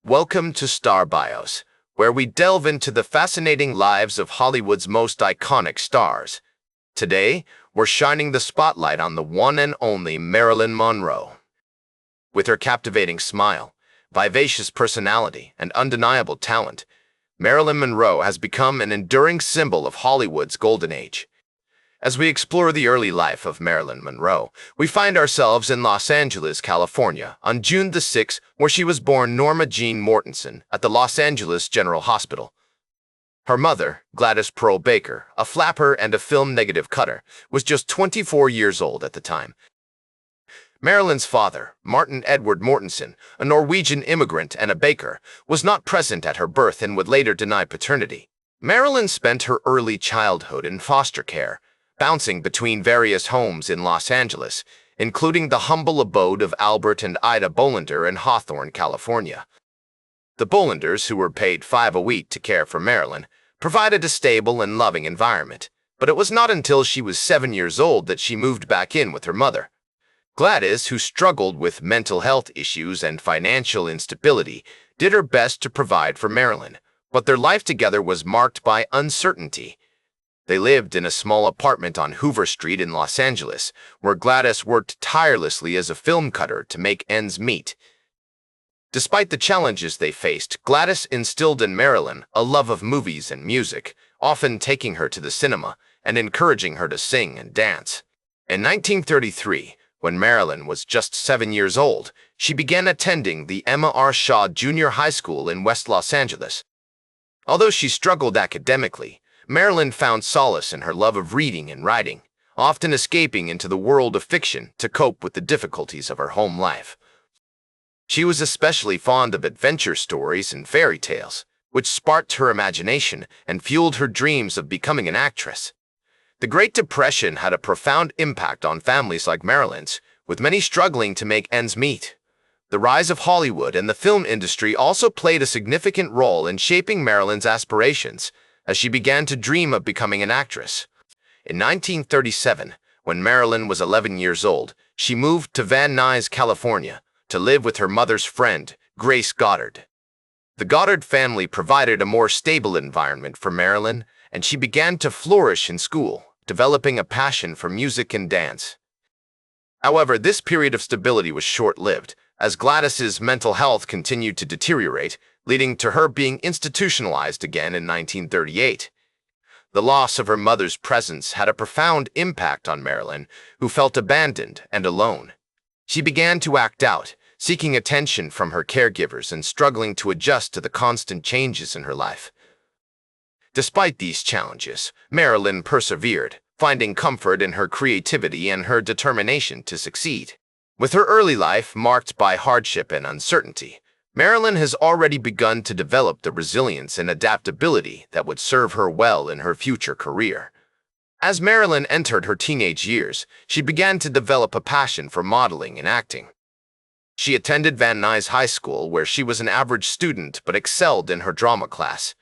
Welcome to Star Bios, where we delve into the fascinating lives of Hollywood's most iconic stars. Today, we're shining the spotlight on the one and only Marilyn Monroe. With her captivating smile, vivacious personality, and undeniable talent, Marilyn Monroe has become an enduring symbol of Hollywood's golden age. As we explore the early life of Marilyn Monroe, we find ourselves in Los Angeles, California, on June the 6th, where she was born Norma Jean Mortensen at the Los Angeles General Hospital. Her mother, Gladys Pearl Baker, a flapper and a film negative cutter, was just 24 years old at the time. Marilyn's father, Martin Edward Mortensen, a Norwegian immigrant and a baker, was not present at her birth and would later deny paternity. Marilyn spent her early childhood in foster care, bouncing between various homes in Los Angeles, including the humble abode of Albert and Ida Bolender in Hawthorne, California. The Bolenders, who were paid $5 a week to care for Marilyn, provided a stable and loving environment, but it was not until she was 7 years old that she moved back in with her mother. Gladys, who struggled with mental health issues and financial instability, did her best to provide for Marilyn, but their life together was marked by uncertainty. They lived in a small apartment on Hoover Street in Los Angeles, where Gladys worked tirelessly as a film cutter to make ends meet. Despite the challenges they faced, Gladys instilled in Marilyn a love of movies and music, often taking her to the cinema and encouraging her to sing and dance. In 1933, when Marilyn was just 7 years old, she began attending the Emma R. Shaw Junior High School in West Los Angeles. Although she struggled academically, Marilyn found solace in her love of reading and writing, often escaping into the world of fiction to cope with the difficulties of her home life. She was especially fond of adventure stories and fairy tales, which sparked her imagination and fueled her dreams of becoming an actress. The Great Depression had a profound impact on families like Marilyn's, with many struggling to make ends meet. The rise of Hollywood and the film industry also played a significant role in shaping Marilyn's aspirations, as she began to dream of becoming an actress. In 1937, when Marilyn was 11 years old, she moved to Van Nuys, California, to live with her mother's friend, Grace Goddard. The Goddard family provided a more stable environment for Marilyn, and she began to flourish in school, developing a passion for music and dance. However, this period of stability was short-lived, as Gladys's mental health continued to deteriorate, leading to her being institutionalized again in 1938. The loss of her mother's presence had a profound impact on Marilyn, who felt abandoned and alone. She began to act out, seeking attention from her caregivers and struggling to adjust to the constant changes in her life. Despite these challenges, Marilyn persevered, finding comfort in her creativity and her determination to succeed. With her early life marked by hardship and uncertainty, Marilyn has already begun to develop the resilience and adaptability that would serve her well in her future career. As Marilyn entered her teenage years, she began to develop a passion for modeling and acting. She attended Van Nuys High School, where she was an average student but excelled in her drama class.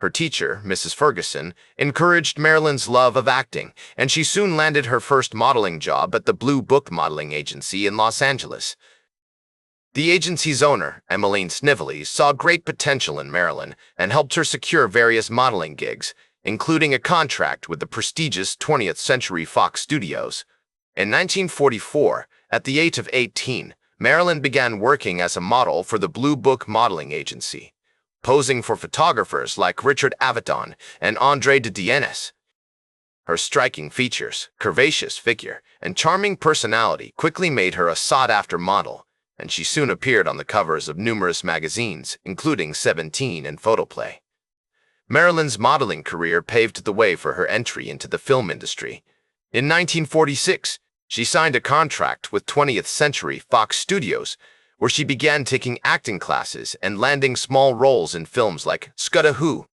Her teacher, Mrs. Ferguson, encouraged Marilyn's love of acting, and she soon landed her first modeling job at the Blue Book Modeling Agency in Los Angeles. The agency's owner, Emmeline Snively, saw great potential in Marilyn and helped her secure various modeling gigs, including a contract with the prestigious 20th Century Fox Studios. In 1944, at the age of 18, Marilyn began working as a model for the Blue Book Modeling Agency, posing for photographers like Richard Avedon and André de Diennes. Her striking features, curvaceous figure, and charming personality quickly made her a sought-after model, and she soon appeared on the covers of numerous magazines, including 17 and Photoplay. Marilyn's modeling career paved the way for her entry into the film industry. In 1946, she signed a contract with 20th Century Fox Studios, where she began taking acting classes and landing small roles in films like Scudda Who,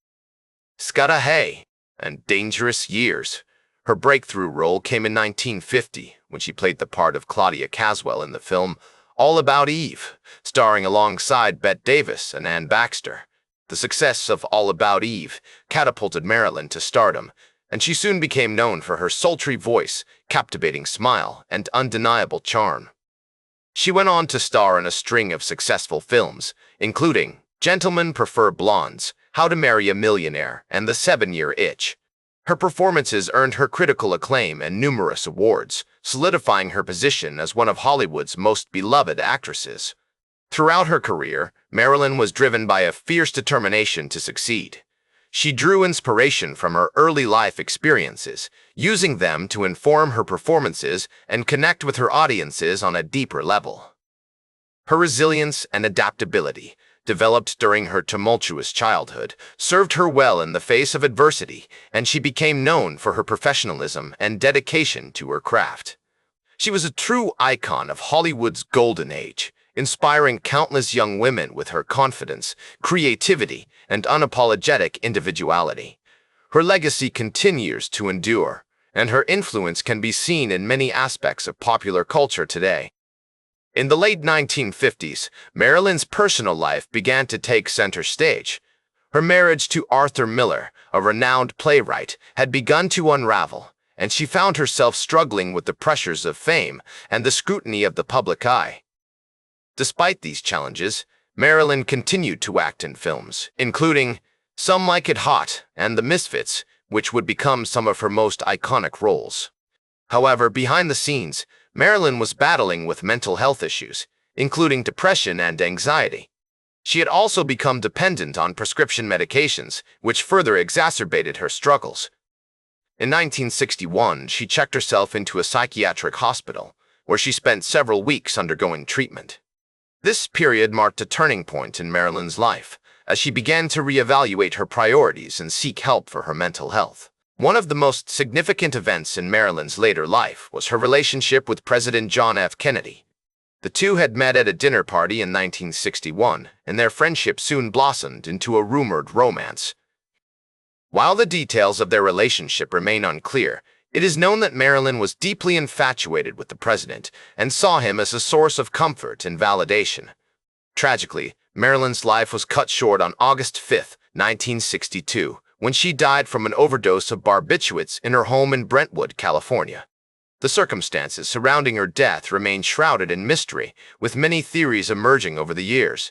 Scudda Hey, and Dangerous Years. Her breakthrough role came in 1950, when she played the part of Claudia Caswell in the film All About Eve, starring alongside Bette Davis and Anne Baxter. The success of All About Eve catapulted Marilyn to stardom, and she soon became known for her sultry voice, captivating smile, and undeniable charm. She went on to star in a string of successful films, including Gentlemen Prefer Blondes, How to Marry a Millionaire, and The 7-Year Itch. Her performances earned her critical acclaim and numerous awards, solidifying her position as one of Hollywood's most beloved actresses. Throughout her career, Marilyn was driven by a fierce determination to succeed. She drew inspiration from her early life experiences, using them to inform her performances and connect with her audiences on a deeper level. Her resilience and adaptability, developed during her tumultuous childhood, served her well in the face of adversity, and she became known for her professionalism and dedication to her craft. She was a true icon of Hollywood's golden age, inspiring countless young women with her confidence, creativity, and unapologetic individuality. Her legacy continues to endure, and her influence can be seen in many aspects of popular culture today. In the late 1950s, Marilyn's personal life began to take center stage. Her marriage to Arthur Miller, a renowned playwright, had begun to unravel, and she found herself struggling with the pressures of fame and the scrutiny of the public eye. Despite these challenges, Marilyn continued to act in films, including Some Like It Hot and The Misfits, which would become some of her most iconic roles. However, behind the scenes, Marilyn was battling with mental health issues, including depression and anxiety. She had also become dependent on prescription medications, which further exacerbated her struggles. In 1961, she checked herself into a psychiatric hospital, where she spent several weeks undergoing treatment. This period marked a turning point in Marilyn's life, as she began to reevaluate her priorities and seek help for her mental health. One of the most significant events in Marilyn's later life was her relationship with President John F. Kennedy. The two had met at a dinner party in 1961, and their friendship soon blossomed into a rumored romance. While the details of their relationship remain unclear, it is known that Marilyn was deeply infatuated with the president and saw him as a source of comfort and validation. Tragically, Marilyn's life was cut short on August 5, 1962, when she died from an overdose of barbiturates in her home in Brentwood, California. The circumstances surrounding her death remain shrouded in mystery, with many theories emerging over the years.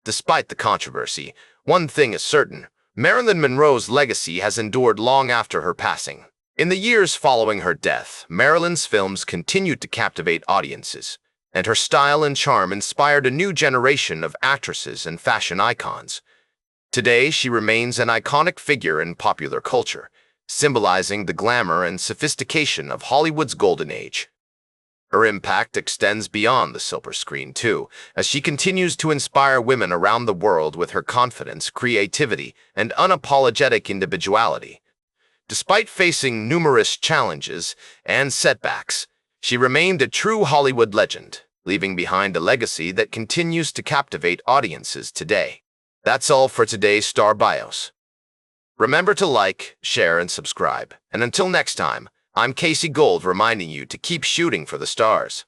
Despite the controversy, one thing is certain: Marilyn Monroe's legacy has endured long after her passing. In the years following her death, Marilyn's films continued to captivate audiences, and her style and charm inspired a new generation of actresses and fashion icons. Today, she remains an iconic figure in popular culture, symbolizing the glamour and sophistication of Hollywood's golden age. Her impact extends beyond the silver screen, too, as she continues to inspire women around the world with her confidence, creativity, and unapologetic individuality. Despite facing numerous challenges and setbacks, she remained a true Hollywood legend, leaving behind a legacy that continues to captivate audiences today. That's all for today's Star Bios. Remember to like, share, and subscribe. And until next time, I'm Casey Gold reminding you to keep shooting for the stars.